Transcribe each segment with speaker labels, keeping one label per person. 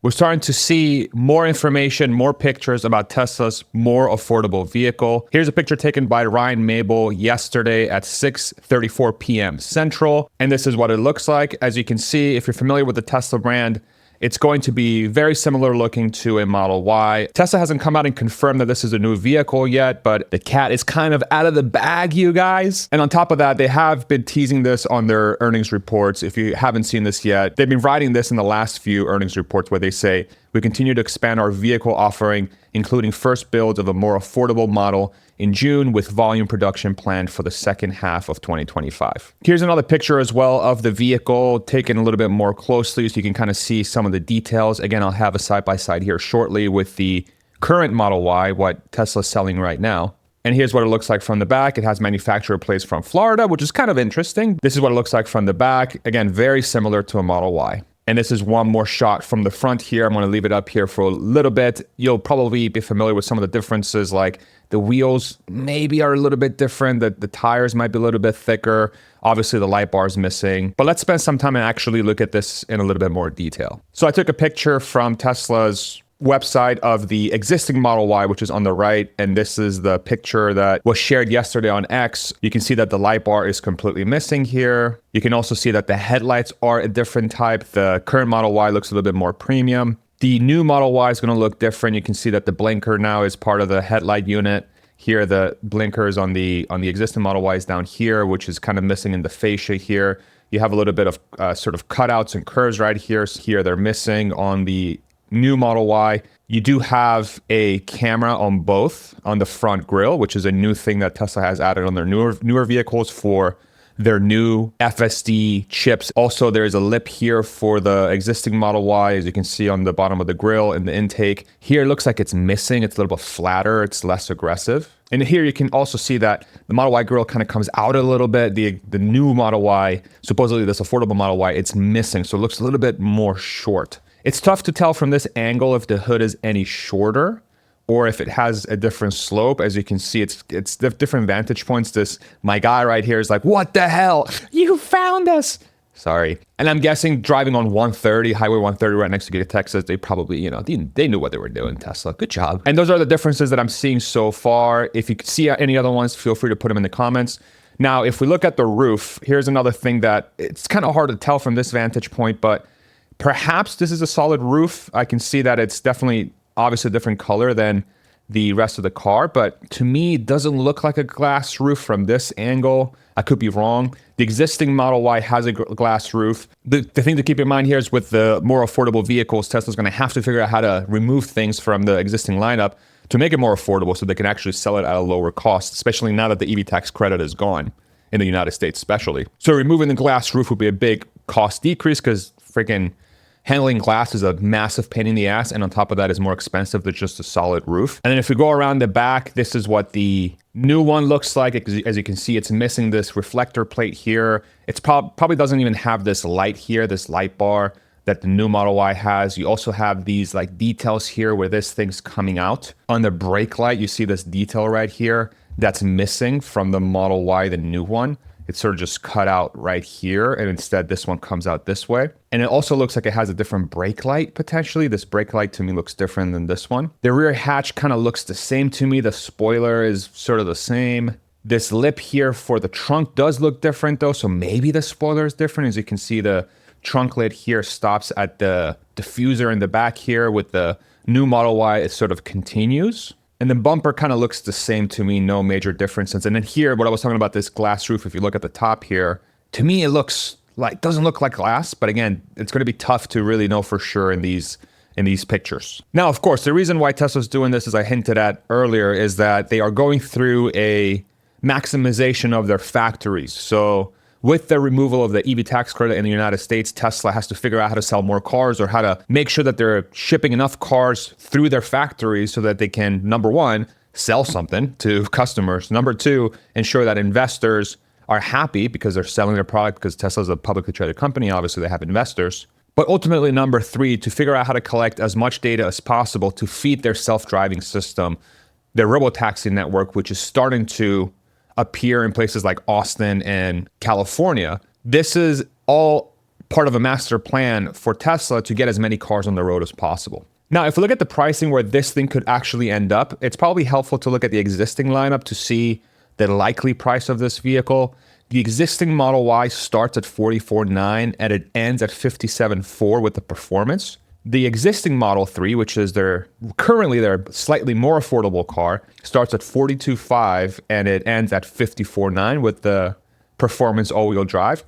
Speaker 1: We're starting to see more information, more pictures about Tesla's more affordable vehicle. Here's a picture taken by Ryan Mabel yesterday at 6:34 p.m. Central. And this is what it looks like. As you can see, if you're familiar with the Tesla brand, it's going to be very similar looking to a Model Y. Tesla hasn't come out and confirmed that this is a new vehicle yet, but the cat is kind of out of the bag, you guys. And on top of that, they have been teasing this on their earnings reports. If you haven't seen this yet, they've been writing this in the last few earnings reports where they say, we continue to expand our vehicle offering, including first builds of a more affordable model in June with volume production planned for the second half of 2025. Here's another picture as well of the vehicle taken a little bit more closely so you can kind of see some of the details. Again, I'll have a side-by-side here shortly with the current Model Y, what Tesla's selling right now. And here's what it looks like from the back. It has manufacturer placed from Florida, which is kind of interesting. This is what it looks like from the back. Again, very similar to a Model Y. And this is one more shot from the front here. I'm going to leave it up here for a little bit. You'll probably be familiar with some of the differences, like the wheels maybe are a little bit different. The tires might be a little bit thicker. Obviously, the light bar is missing. But let's spend some time and actually look at this in a little bit more detail. So I took a picture from Tesla's website of the existing Model Y, which is on the right. And this is the picture that was shared yesterday on X. You can see that the light bar is completely missing here. You can also see that the headlights are a different type. The current Model Y looks a little bit more premium. The new Model Y is going to look different. You can see that the blinker now is part of the headlight unit. Here, the blinkers on the existing Model Y is down here, which is kind of missing in the fascia here. You have a little bit of sort of cutouts and curves right here. Here, they're missing on the new Model Y. You do have a camera on both on the front grille, which is a new thing that Tesla has added on their newer vehicles for their new FSD chips. Also, there is a lip here for the existing Model Y, as you can see on the bottom of the grille and the intake. Here, it looks like it's missing. It's a little bit flatter. It's less aggressive. And here you can also see that the Model Y grille kind of comes out a little bit. The new Model Y, supposedly this affordable Model Y, it's missing. So it looks a little bit more short. It's tough to tell from this angle if the hood is any shorter or if it has a different slope. As you can see, it's different vantage points. My guy right here is like, what the hell? You found us. Sorry. And I'm guessing driving on 130, Highway 130 right next to Texas, they probably, they knew what they were doing, Tesla. Good job. And those are the differences that I'm seeing so far. If you see any other ones, feel free to put them in the comments. Now, if we look at the roof, here's another thing that it's kind of hard to tell from this vantage point, but perhaps this is a solid roof. I can see that it's definitely obviously a different color than the rest of the car, but to me, it doesn't look like a glass roof from this angle. I could be wrong. The existing Model Y has a glass roof. The thing to keep in mind here is with the more affordable vehicles, Tesla's going to have to figure out how to remove things from the existing lineup to make it more affordable so they can actually sell it at a lower cost, especially now that the EV tax credit is gone in the United States especially. So removing the glass roof would be a big cost decrease because freaking handling glass is a massive pain in the ass, and on top of that is more expensive than just a solid roof. And then if we go around the back, this is what the new one looks like. As you can see, it's missing this reflector plate here. It's probably doesn't even have this light here, this light bar that the new Model Y has. You also have these like details here where this thing's coming out. On the brake light, you see this detail right here that's missing from the Model Y, the new one. It's sort of just cut out right here, and instead this one comes out this way. And it also looks like it has a different brake light, potentially. This brake light to me looks different than this one. The rear hatch kind of looks the same to me. The spoiler is sort of the same. This lip here for the trunk does look different though, so maybe the spoiler is different. As you can see, the trunk lid here stops at the diffuser in the back here. With the new Model Y, it sort of continues. And the bumper kind of looks the same to me, no major differences. And then here, what I was talking about, this glass roof, if you look at the top here, to me it doesn't look like glass, but again, it's going to be tough to really know for sure in these pictures. Now, of course, the reason why Tesla's doing this, as I hinted at earlier, is that they are going through a maximization of their factories. So with the removal of the EV tax credit in the United States, Tesla has to figure out how to sell more cars or how to make sure that they're shipping enough cars through their factories so that they can, number one, sell something to customers. Number two, ensure that investors are happy because they're selling their product, because Tesla's a publicly traded company. Obviously, they have investors. But ultimately, number three, to figure out how to collect as much data as possible to feed their self-driving system, their robotaxi network, which is starting to appear in places like Austin and California. This is all part of a master plan for Tesla to get as many cars on the road as possible. Now, if we look at the pricing where this thing could actually end up, it's probably helpful to look at the existing lineup to see the likely price of this vehicle. The existing Model Y starts at $44,900 and it ends at $57,400 with the performance. The existing Model 3, which is currently their slightly more affordable car, starts at $42,500 and it ends at $54,900 with the performance all-wheel drive.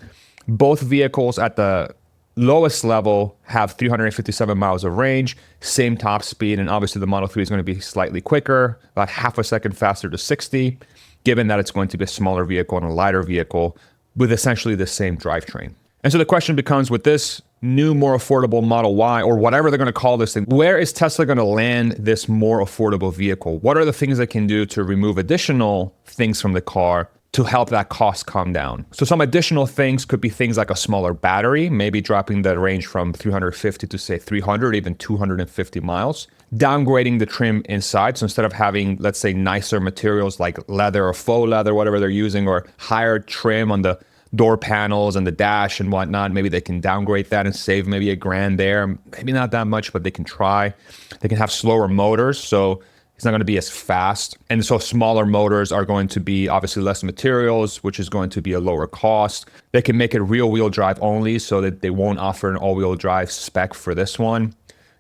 Speaker 1: Both vehicles at the lowest level have 357 miles of range, same top speed, and obviously the Model 3 is going to be slightly quicker, about half a second faster to 60, given that it's going to be a smaller vehicle and a lighter vehicle with essentially the same drivetrain. And so the question becomes, with this new, more affordable Model Y, or whatever they're going to call this thing, where is Tesla going to land this more affordable vehicle? What are the things they can do to remove additional things from the car to help that cost come down? So some additional things could be things like a smaller battery, maybe dropping the range from 350 to say 300, even 250 miles. Downgrading the trim inside. So instead of having, let's say, nicer materials like leather or faux leather, whatever they're using, or higher trim on the door panels and the dash and whatnot, maybe they can downgrade that and save maybe $1,000 there. Maybe not that much, but they can try. They can have slower motors, so it's not going to be as fast. And so smaller motors are going to be obviously less materials, which is going to be a lower cost. They can make it rear-wheel drive only so that they won't offer an all-wheel drive spec for this one.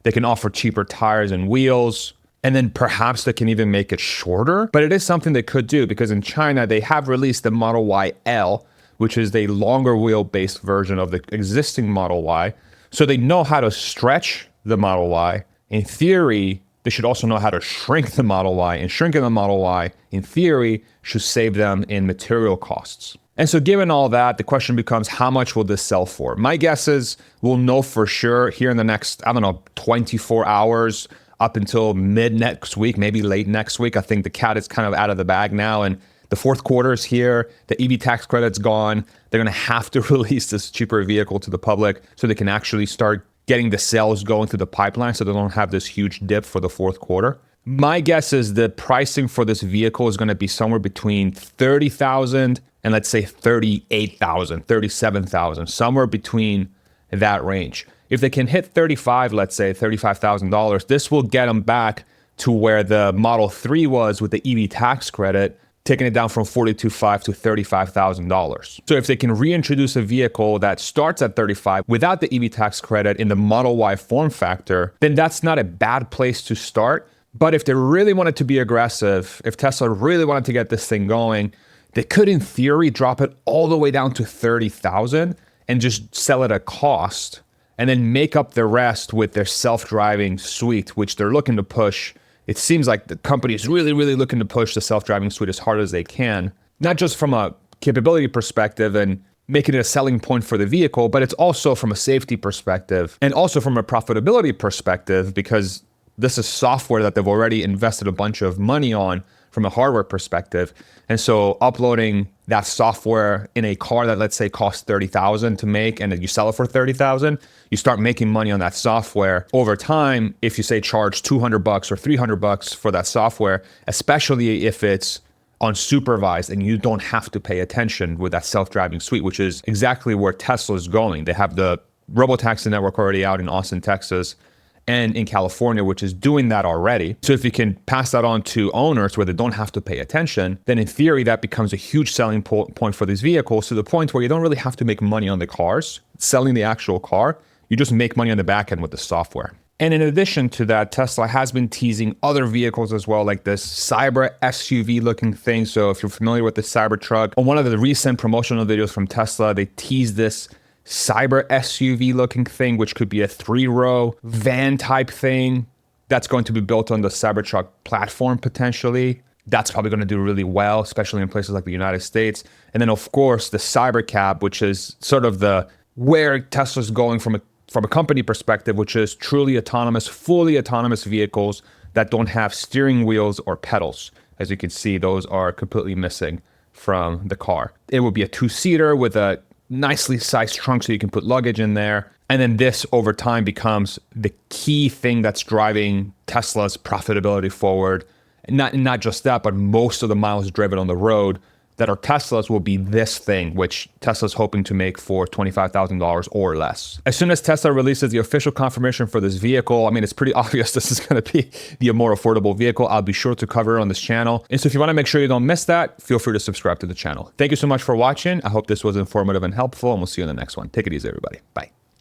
Speaker 1: They can offer cheaper tires and wheels. And then perhaps they can even make it shorter. But it is something they could do because in China, they have released the Model Y L, which is a longer wheel-based version of the existing Model Y. So they know how to stretch the Model Y. In theory, they should also know how to shrink the Model Y, and shrinking the Model Y, in theory, should save them in material costs. And so given all that, the question becomes, how much will this sell for? My guess is we'll know for sure here in the next, 24 hours up until mid next week, maybe late next week. I think the cat is kind of out of the bag now, and the fourth quarter is here. The EV tax credit's gone. They're going to have to release this cheaper vehicle to the public so they can actually start getting the sales going through the pipeline so they don't have this huge dip for the fourth quarter. My guess is the pricing for this vehicle is going to be somewhere between $30,000 and let's say $38,000, $37,000, somewhere between that range. If they can hit 35, let's say $35,000, this will get them back to where the Model 3 was with the EV tax credit, taking it down from $42,500 to $35,000. So if they can reintroduce a vehicle that starts at $35,000 without the EV tax credit in the Model Y form factor, then that's not a bad place to start. But if they really wanted to be aggressive, if Tesla really wanted to get this thing going, they could, in theory, drop it all the way down to $30,000 and just sell it at cost and then make up the rest with their self-driving suite, which they're looking to push. It seems like the company is really, really looking to push the self-driving suite as hard as they can, not just from a capability perspective and making it a selling point for the vehicle, but it's also from a safety perspective and also from a profitability perspective, because this is software that they've already invested a bunch of money on from a hardware perspective. And so uploading that software in a car that, let's say, costs $30,000 to make, and then you sell it for $30,000, you start making money on that software. Over time, if you say charge $200 or $300 for that software, especially if it's unsupervised and you don't have to pay attention with that self-driving suite, which is exactly where Tesla is going. They have the robotaxi network already out in Austin, Texas, and in California, which is doing that already. So if you can pass that on to owners where they don't have to pay attention, then in theory, that becomes a huge selling point for these vehicles, to the point where you don't really have to make money on the cars, selling the actual car. You just make money on the back end with the software. And in addition to that, Tesla has been teasing other vehicles as well, like this Cyber SUV looking thing. So if you're familiar with the Cybertruck, on one of the recent promotional videos from Tesla, they teased this Cyber SUV looking thing, which could be a 3-row van type thing that's going to be built on the Cybertruck platform potentially. That's probably going to do really well, especially in places like the United States. And then of course the Cybercab, which is sort of where Tesla's going from a company perspective, which is truly autonomous, fully autonomous vehicles that don't have steering wheels or pedals. As you can see, those are completely missing from the car. It would be a 2-seater with a nicely sized trunk so you can put luggage in there. And then this over time becomes the key thing that's driving Tesla's profitability forward. Not just that, but most of the miles driven on the road, that our Teslas will be this thing, which Tesla's hoping to make for $25,000 or less. As soon as Tesla releases the official confirmation for this vehicle, I mean, it's pretty obvious this is going to be the more affordable vehicle. I'll be sure to cover it on this channel. And so if you want to make sure you don't miss that, feel free to subscribe to the channel. Thank you so much for watching. I hope this was informative and helpful, and we'll see you in the next one. Take it easy, everybody. Bye.